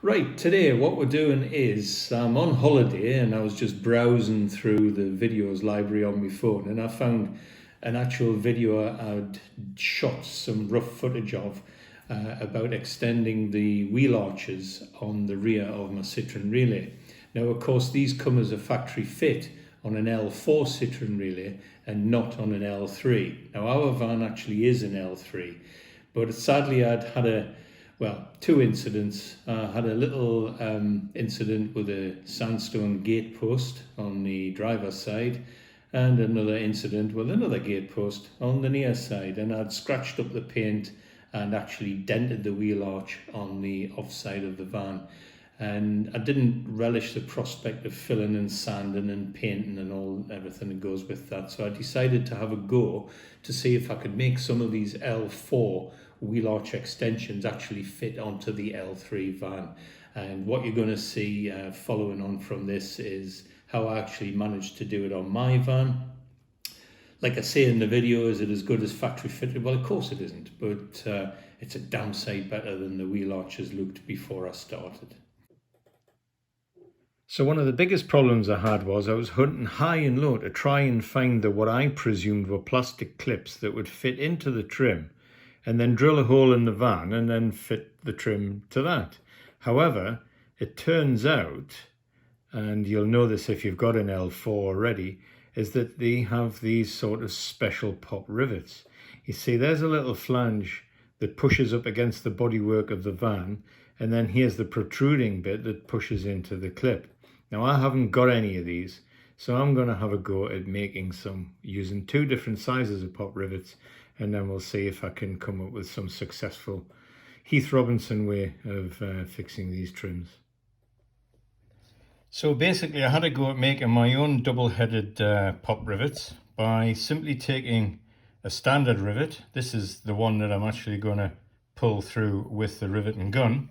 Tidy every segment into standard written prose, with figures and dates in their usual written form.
Right, today what we're doing is I'm on holiday and I was just browsing through the videos library on my phone and I found an actual video I'd shot some rough footage of about extending the wheel arches on the rear of my Citroen Relay. Now, of course, these come as a factory fit on an L4 Citroen Relay and not on an L3. Now, our van actually is an L3, but sadly I'd had two incidents. I had a little incident with a sandstone gate post on the driver's side and another incident with another gate post on the near side, and I'd scratched up the paint and actually dented the wheel arch on the off side of the van, and I didn't relish the prospect of filling and sanding and painting and everything that goes with that. So I decided to have a go to see if I could make some of these L4 wheel arch extensions actually fit onto the L3 van. And what you're going to see following on from this is how I actually managed to do it on my van. Like I say in the video, is it as good as factory fitted? Well, of course it isn't, but it's a damn sight better than the wheel arches looked before I started. So one of the biggest problems I had was I was hunting high and low to try and find what I presumed were plastic clips that would fit into the trim, and then drill a hole in the van and then fit the trim to that. However, it turns out, and you'll know this if you've got an L4 already, is that they have these sort of special pop rivets. You see, there's a little flange that pushes up against the bodywork of the van, and then here's the protruding bit that pushes into the clip. Now, I haven't got any of these, so I'm going to have a go at making some using two different sizes of pop rivets, and then we'll see if I can come up with some successful Heath Robinson way of fixing these trims. So basically I had a go at making my own double-headed pop rivets by simply taking a standard rivet. This is the one that I'm actually going to pull through with the rivet and gun.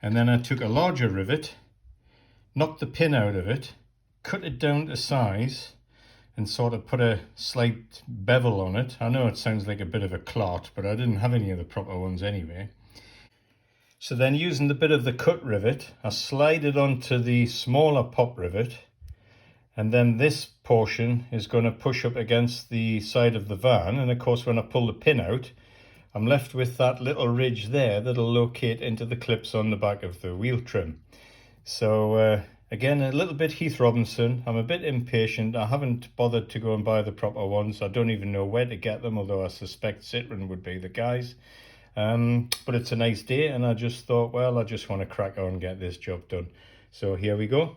And then I took a larger rivet, knocked the pin out of it, cut it down to size, and sort of put a slight bevel on it. I know it sounds like a bit of a clot, but I didn't have any of the proper ones anyway. So then, using the bit of the cut rivet, I slide it onto the smaller pop rivet, and then this portion is going to push up against the side of the van, and of course when I pull the pin out, I'm left with that little ridge there that'll locate into the clips on the back of the wheel trim. So again, a little bit Heath Robinson. I'm a bit impatient. I haven't bothered to go and buy the proper ones. I don't even know where to get them, although I suspect Citroen would be the guys. But it's a nice day, and I just thought, well, I just want to crack on and get this job done. So here we go,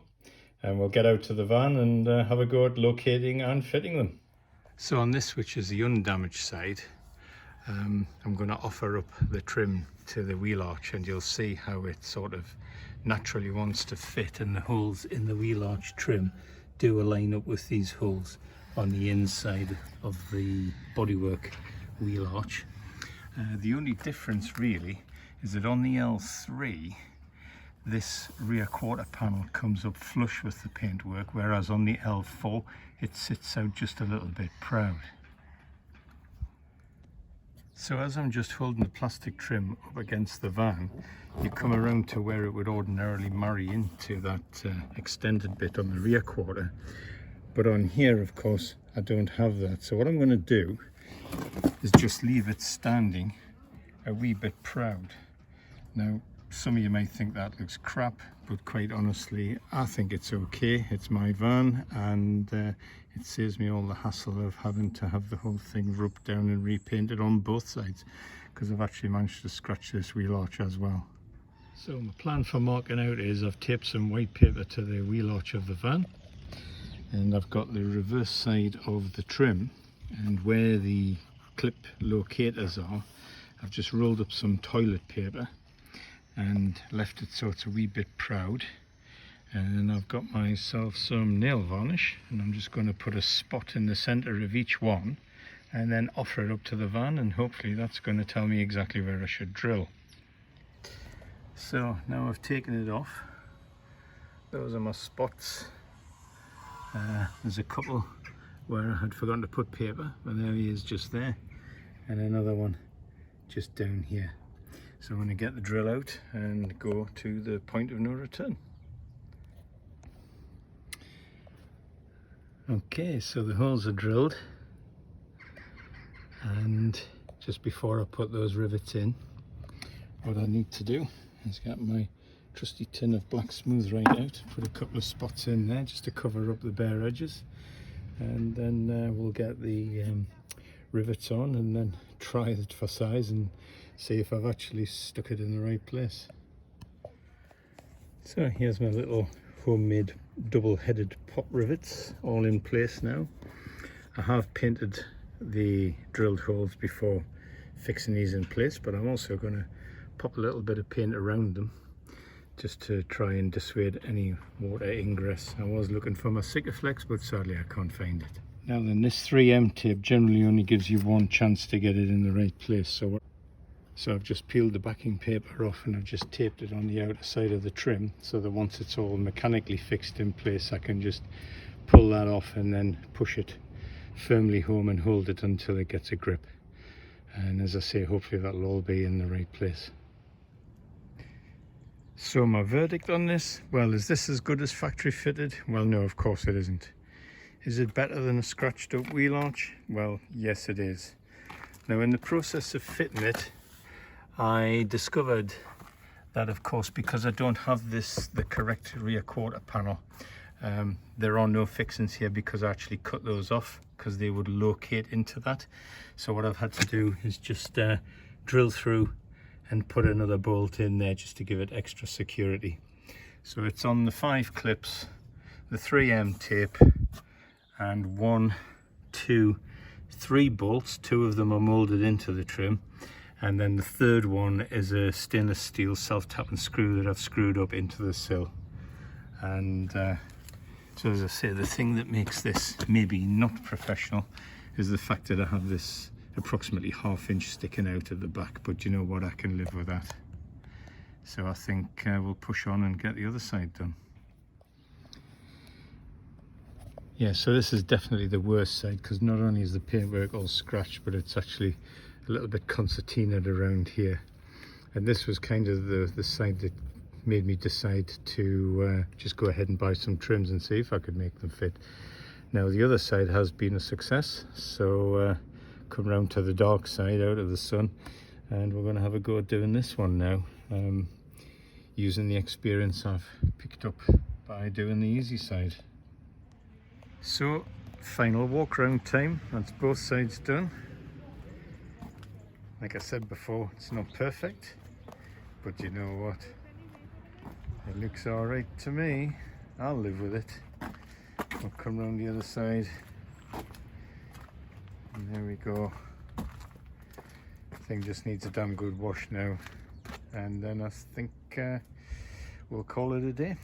and we'll get out to the van and have a go at locating and fitting them. So on this, which is the undamaged side, I'm going to offer up the trim to the wheel arch, and you'll see how it sort of naturally wants to fit, and the holes in the wheel arch trim do align up with these holes on the inside of the bodywork wheel arch. The only difference really is that on the L3 this rear quarter panel comes up flush with the paintwork, whereas on the L4 it sits out just a little bit proud. So as I'm just holding the plastic trim up against the van, you come around to where it would ordinarily marry into that extended bit on the rear quarter. But on here, of course, I don't have that. So what I'm going to do is just leave it standing a wee bit proud. Now, some of you might think that looks crap, but quite honestly, I think it's okay. It's my van, and it saves me all the hassle of having to have the whole thing rubbed down and repainted on both sides, because I've actually managed to scratch this wheel arch as well. So my plan for marking out is I've taped some white paper to the wheel arch of the van, and I've got the reverse side of the trim, and where the clip locators are, I've just rolled up some toilet paper and left it so it's a wee bit proud. And I've got myself some nail varnish, and I'm just going to put a spot in the center of each one and then offer it up to the van, and hopefully that's going to tell me exactly where I should drill. So now I've taken it off. Those are my spots. There's a couple where I had forgotten to put paper, but there he is just there, and another one just down here. So I'm going to get the drill out and go to the point of no return. Okay, so the holes are drilled, and just before I put those rivets in, what I need to do is get my trusty tin of black smooth right out, put a couple of spots in there just to cover up the bare edges, and then we'll get the rivets on and then try it for size and see if I've actually stuck it in the right place. So here's my little homemade double-headed pop rivets all in place now. I have painted the drilled holes before fixing these in place, but I'm also going to pop a little bit of paint around them just to try and dissuade any water ingress. I was looking for my Sikaflex, but sadly I can't find it. Now then, this 3M tape generally only gives you one chance to get it in the right place, so I've just peeled the backing paper off and I've just taped it on the outer side of the trim, so that once it's all mechanically fixed in place I can just pull that off and then push it firmly home and hold it until it gets a grip. And as I say, hopefully that'll all be in the right place. So my verdict on this, well, is this as good as factory fitted? Well, no, of course it isn't. Is it better than a scratched up wheel arch? Well, yes it is. Now in the process of fitting it, I discovered that, of course, because I don't have the correct rear quarter panel, there are no fixings here because I actually cut those off because they would locate into that. So what I've had to do is just drill through and put another bolt in there just to give it extra security. So it's on the 5 clips, the 3M tape, and 1, 2, 3 bolts. 2 of them are molded into the trim, and then the third one is a stainless steel self-tapping screw that I've screwed up into the sill. And so as I say, the thing that makes this maybe not professional is the fact that I have this approximately 1/2 inch sticking out at the back, but you know what, I can live with that. So I think we'll push on and get the other side done. Yeah, so this is definitely the worst side, because not only is the paintwork all scratched, but it's actually a little bit concertinaed around here. And this was kind of the side that made me decide to just go ahead and buy some trims and see if I could make them fit. Now the other side has been a success, so come round to the dark side out of the sun, and we're going to have a go at doing this one now, using the experience I've picked up by doing the easy side. So final walk around time, that's both sides done. Like I said before, it's not perfect, but you know what, it looks all right to me. I'll live with it. We'll come around the other side, and there we go. Thing just needs a damn good wash now, and then I think we'll call it a day.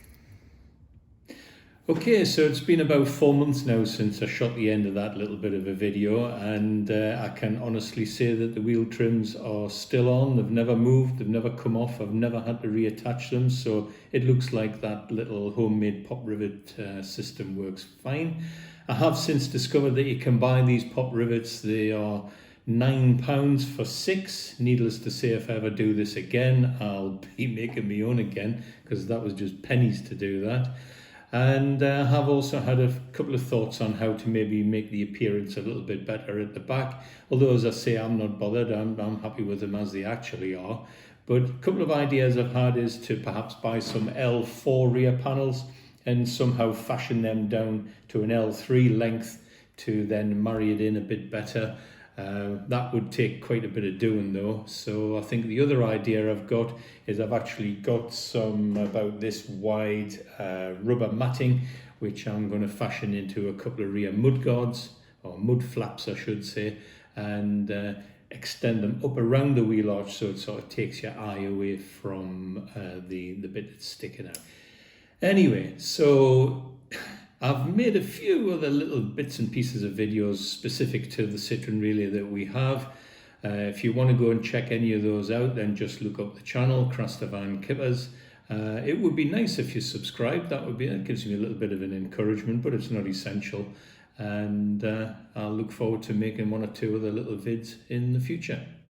Okay, so it's been about 4 months now since I shot the end of that little bit of a video, and I can honestly say that the wheel trims are still on. They've never moved, they've never come off, I've never had to reattach them, so it looks like that little homemade pop rivet system works fine. I have since discovered that you can buy these pop rivets. They are £9 for 6. Needless to say, if I ever do this again, I'll be making my own again, because that was just pennies to do that. And I have also had a couple of thoughts on how to maybe make the appearance a little bit better at the back. Although, as I say, I'm not bothered. I'm happy with them as they actually are. But a couple of ideas I've had is to perhaps buy some L4 rear panels and somehow fashion them down to an L3 length to then marry it in a bit better. That would take quite a bit of doing though. So I think the other idea I've got is I've actually got some about this wide rubber matting, which I'm going to fashion into a couple of rear mud guards, or mud flaps I should say, and extend them up around the wheel arch so it sort of takes your eye away from the bit that's sticking out. Anyway, so I've made a few other little bits and pieces of videos specific to the Citroen Relay that we have. If you want to go and check any of those out, then just look up the channel, Campervan Kippers. It would be nice if you subscribe. That gives me a little bit of an encouragement, but it's not essential. And I'll look forward to making 1 or 2 other little vids in the future.